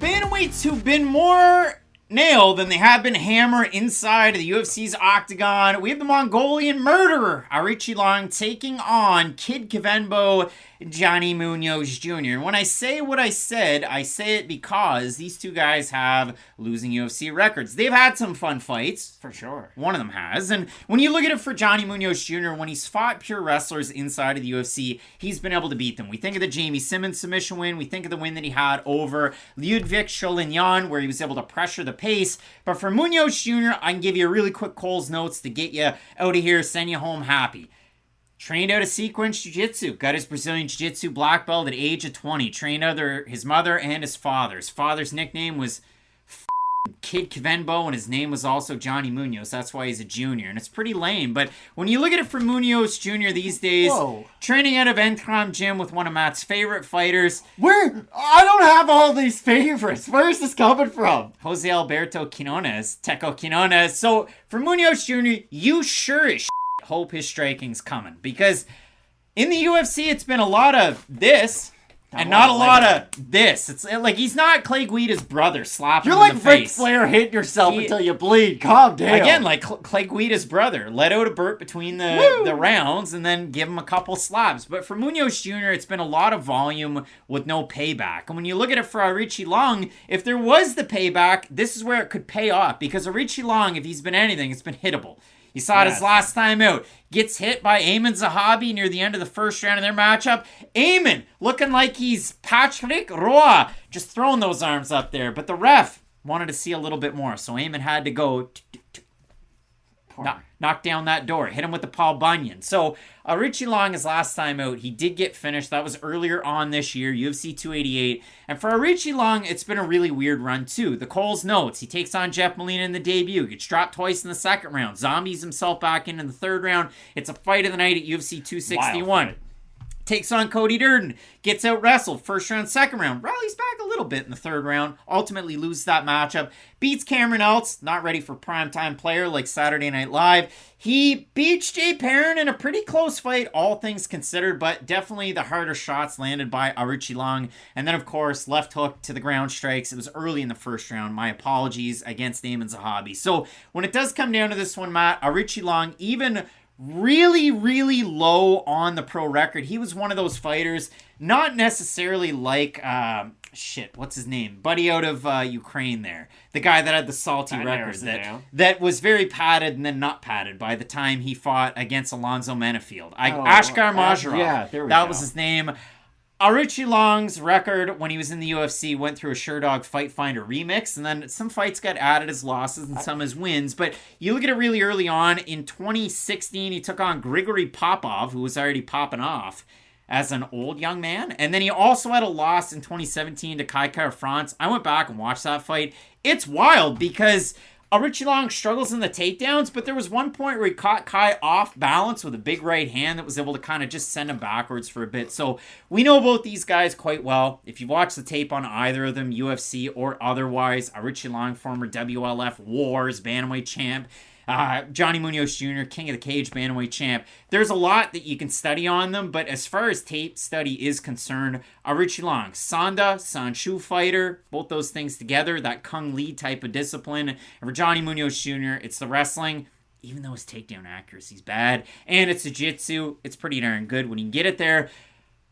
bantamweights who've been more nailed than they have been hammer inside of the UFC's octagon. We have the Mongolian Murderer, Aoriqileng, taking on Kid Kvenbo, Johnny Munoz Jr. And when I say what I said, I say it because these two guys have losing UFC records. They've had some fun fights, for sure. One of them has. And when you look at it for Johnny Munoz Jr., when he's fought pure wrestlers inside of the UFC, he's been able to beat them. We think of the Jamie Simmons submission win. We think of the win that he had over Ludwig Cholinyan, where he was able to pressure the pace. But for Munoz Jr., I can give you a really quick Cole's notes to get you out of here, send you home happy. Trained out of Sequence Jiu-Jitsu. Got his Brazilian Jiu-Jitsu black belt at age of 20. Trained under his mother and his father. His father's nickname was Kid Kvenbo, and his name was also Johnny Munoz. That's why he's a junior. And it's pretty lame. But when you look at it for Munoz Jr. these days, training out of Entram Gym with one of Matt's favorite fighters. I don't have all these favorites. Where's this coming from? Jose Alberto Quinones. Teco Quinones. So for Munoz Jr., you sure as hope his striking's coming, because in the UFC it's been a lot of this and not a lot of this. It's like he's not Clay Guida's brother slapping him in the face. You're like Ric Flair hitting yourself until you bleed. Calm down. Again, like Clay Guida's brother. Let out a burp between the rounds and then give him a couple slaps. But for Munoz Jr., it's been a lot of volume with no payback. And when you look at it for Aoriqileng, if there was the payback, this is where it could pay off, because Aoriqileng, if he's been anything, it's been hittable. You saw it his last time out. Gets hit by Ayman Zahabi near the end of the first round of their matchup. Ayman looking like he's Patrick Roy, just throwing those arms up there. But the ref wanted to see a little bit more, so Ayman had to go knock down that door. Hit him with the Paul Bunyan. So Aoriqileng, his last time out, he did get finished. That was earlier on this year, UFC 288. And for Aoriqileng, it's been a really weird run too. The Cole's notes, he takes on Jeff Molina in the debut, gets dropped twice in the second round, zombies himself back in the third round. It's a fight of the night at UFC 261. Takes on Cody Durden, gets out wrestled, first round, second round, rallies back a little bit in the third round, ultimately loses that matchup, beats Cameron Eltz, not ready for primetime player like Saturday Night Live. He beats Jay Perrin in a pretty close fight, all things considered, but definitely the harder shots landed by Aoriqileng. And then, of course, left hook to the ground strikes. It was early in the first round. My apologies against Ayman Zahabi. So when it does come down to this one, Matt, Aoriqileng, even really, really low on the pro record. He was one of those fighters, not necessarily like, what's his name? Buddy out of Ukraine there. The guy that had the salty records that was very padded and then not padded by the time he fought against Alonzo Menafield. Ashkar Majarov. That was his name. Aoriqileng's record when he was in the UFC went through a Sherdog Fight Finder remix, and then some fights got added as losses and some as wins. But you look at it really early on. In 2016, he took on Grigory Popov, who was already popping off as an old young man. And then he also had a loss in 2017 to Kai Kara-France. I went back and watched that fight. It's wild because Aoriqileng struggles in the takedowns, but there was one point where he caught Kai off balance with a big right hand that was able to kind of just send him backwards for a bit. So we know both these guys quite well. If you've watched the tape on either of them, UFC or otherwise, Aoriqileng, former WLF Wars bantamweight champ, Johnny Munoz Jr., King of the Cage bantamweight champ. There's a lot that you can study on them, but as far as tape study is concerned, Aoriqileng, Sanda, Sanchu fighter, both those things together, that Kung Lee type of discipline. And for Johnny Munoz Jr., it's the wrestling, even though his takedown accuracy's bad, and it's jiu-jitsu, it's pretty darn good when you can get it there.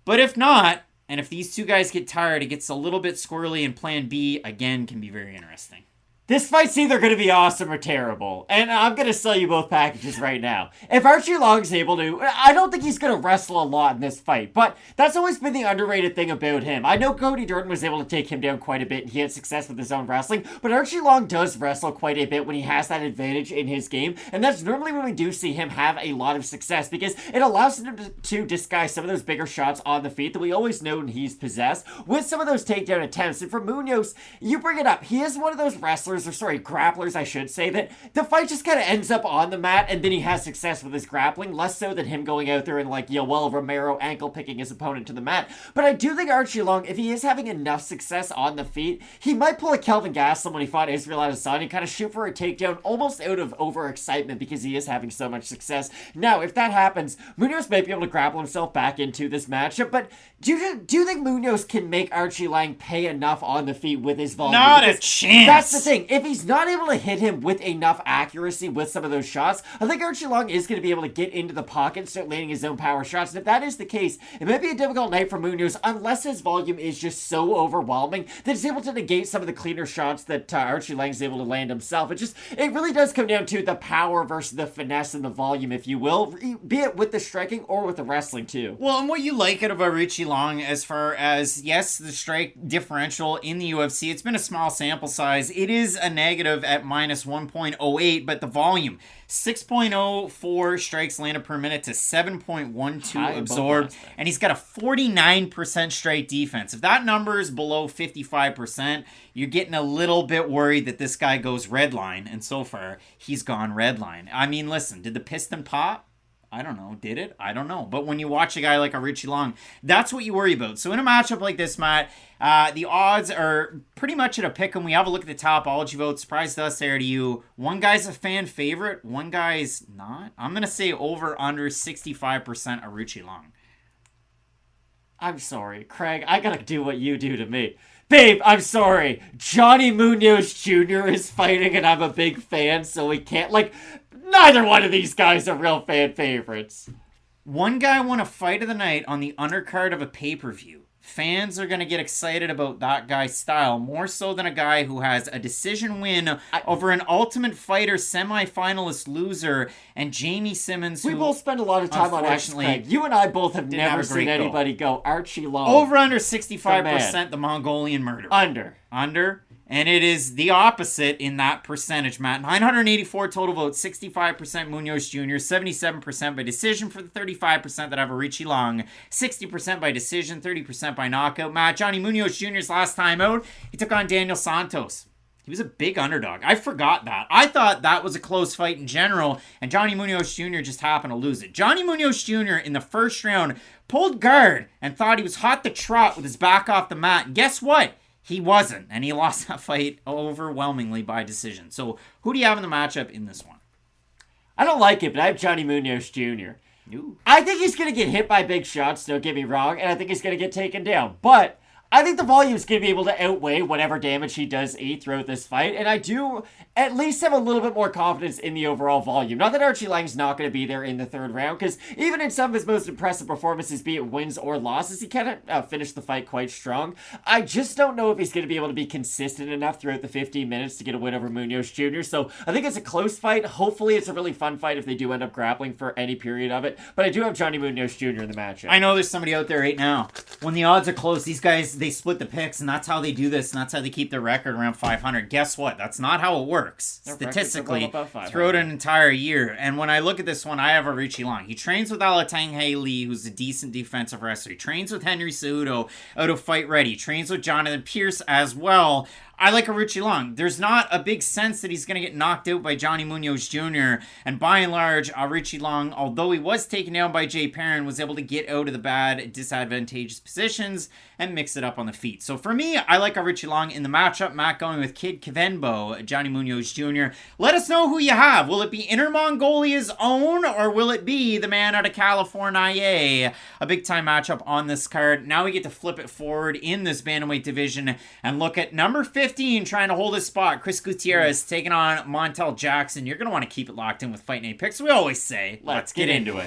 But if not, and if these two guys get tired, it gets a little bit squirrely, and plan B, again, can be very interesting. This fight's either going to be awesome or terrible, and I'm going to sell you both packages right now. If Aoriqileng's able to, I don't think he's going to wrestle a lot in this fight, but that's always been the underrated thing about him. I know Cody Durden was able to take him down quite a bit, and he had success with his own wrestling, but Aoriqileng does wrestle quite a bit when he has that advantage in his game, and that's normally when we do see him have a lot of success, because it allows him to disguise some of those bigger shots on the feet that we always know he's possessed with some of those takedown attempts. And for Munoz, you bring it up, he is one of those wrestlers grapplers, I should say, that the fight just kind of ends up on the mat, and then he has success with his grappling, less so than him going out there and like Yoel Romero ankle picking his opponent to the mat. But I do think Aoriqileng, if he is having enough success on the feet, he might pull a Kelvin Gastelum when he fought Israel Adesanya and kind of shoot for a takedown almost out of overexcitement because he is having so much success. Now, if that happens, Munoz might be able to grapple himself back into this matchup, but do you think Munoz can make Aoriqileng pay enough on the feet with his volume? Not because a chance. That's the thing. If he's not able to hit him with enough accuracy with some of those shots, I think Aoriqileng is going to be able to get into the pocket and start landing his own power shots. And if that is the case, it might be a difficult night for Munoz unless his volume is just so overwhelming that he's able to negate some of the cleaner shots that Aoriqileng is able to land himself. It really does come down to the power versus the finesse and the volume, if you will, be it with the striking or with the wrestling too. Well, and what you like out of Aoriqileng as far as, yes, the strike differential in the UFC, it's been a small sample size. It is a negative at minus 1.08, but the volume, 6.04 strikes landed per minute to 7.12 absorbed, and he's got a 49% strike defense. If that number is below 55%, you're getting a little bit worried that this guy goes red line, and so far, he's gone red line. I mean, listen, did the piston pop? I don't know. Did it? I don't know. But when you watch a guy like Aoriqileng, that's what you worry about. So in a matchup like this, Matt, the odds are pretty much at a pick 'em. We have a look at the topology vote. Surprised us there to you. One guy's a fan favorite. One guy's not. I'm going to say over under 65% Aoriqileng. I'm sorry, Craig. I gotta do what you do to me. Babe, I'm sorry. Johnny Munoz Jr. is fighting and I'm a big fan, so we can't, neither one of these guys are real fan favorites. One guy won a fight of the night on the undercard of a pay-per-view. Fans are going to get excited about that guy's style, more so than a guy who has a decision win over an Ultimate Fighter semifinalist loser and Jamie Simmons. We both spend a lot of time on X, Craig. You and I both have never seen anybody go Aoriqileng. Over under 65%, the Mongolian Murderer. Under. And it is the opposite in that percentage, Matt. 984 total votes, 65% Munoz Jr., 77% by decision for the 35% that have Aoriqileng, 60% by decision, 30% by knockout. Matt, Johnny Munoz Jr.'s last time out, he took on Daniel Santos. He was a big underdog. I forgot that. I thought that was a close fight in general, and Johnny Munoz Jr. just happened to lose it. Johnny Munoz Jr. in the first round pulled guard and thought he was hot to trot with his back off the mat. And guess what? He wasn't, and he lost that fight overwhelmingly by decision. So, who do you have in the matchup in this one? I don't like it, but I have Johnny Munoz Jr. Ooh. I think he's going to get hit by big shots, don't get me wrong, and I think he's going to get taken down. But I think the volume is going to be able to outweigh whatever damage he does eat throughout this fight, and I do at least have a little bit more confidence in the overall volume. Not that Aoriqileng's not going to be there in the third round, because even in some of his most impressive performances, be it wins or losses, he kind of finished the fight quite strong. I just don't know if he's going to be able to be consistent enough throughout the 15 minutes to get a win over Munoz Jr., so I think it's a close fight. Hopefully it's a really fun fight if they do end up grappling for any period of it, but I do have Johnny Munoz Jr. in the matchup. I know there's somebody out there right now. When the odds are close, these guys, they split the picks, and that's how they do this, and that's how they keep their record around 500. Guess what? That's not how it works. Statistically, throughout an entire year. And when I look at this one, I have Aoriqileng. He trains with Alatang Lee, who's a decent defensive wrestler. He trains with Henry Cejudo out of Fight Ready. He trains with Jonathan Pierce as well. I like Aoriqileng. There's not a big sense that he's going to get knocked out by Johnny Munoz Jr. And by and large, Aoriqileng, although he was taken down by Jay Perrin, was able to get out of the bad, disadvantageous positions and mix it up on the feet. So for me, I like Aoriqileng in the matchup. Matt going with Kid Kvenbo, Johnny Munoz Jr. Let us know who you have. Will it be Inner Mongolia's own, or will it be the man out of California? A big-time matchup on this card. Now we get to flip it forward in this bantamweight division and look at number 15 trying to hold his spot. Chris Gutierrez taking on Montel Jackson. You're going to want to keep it locked in with Fight Night Picks. We always say, let's get into it.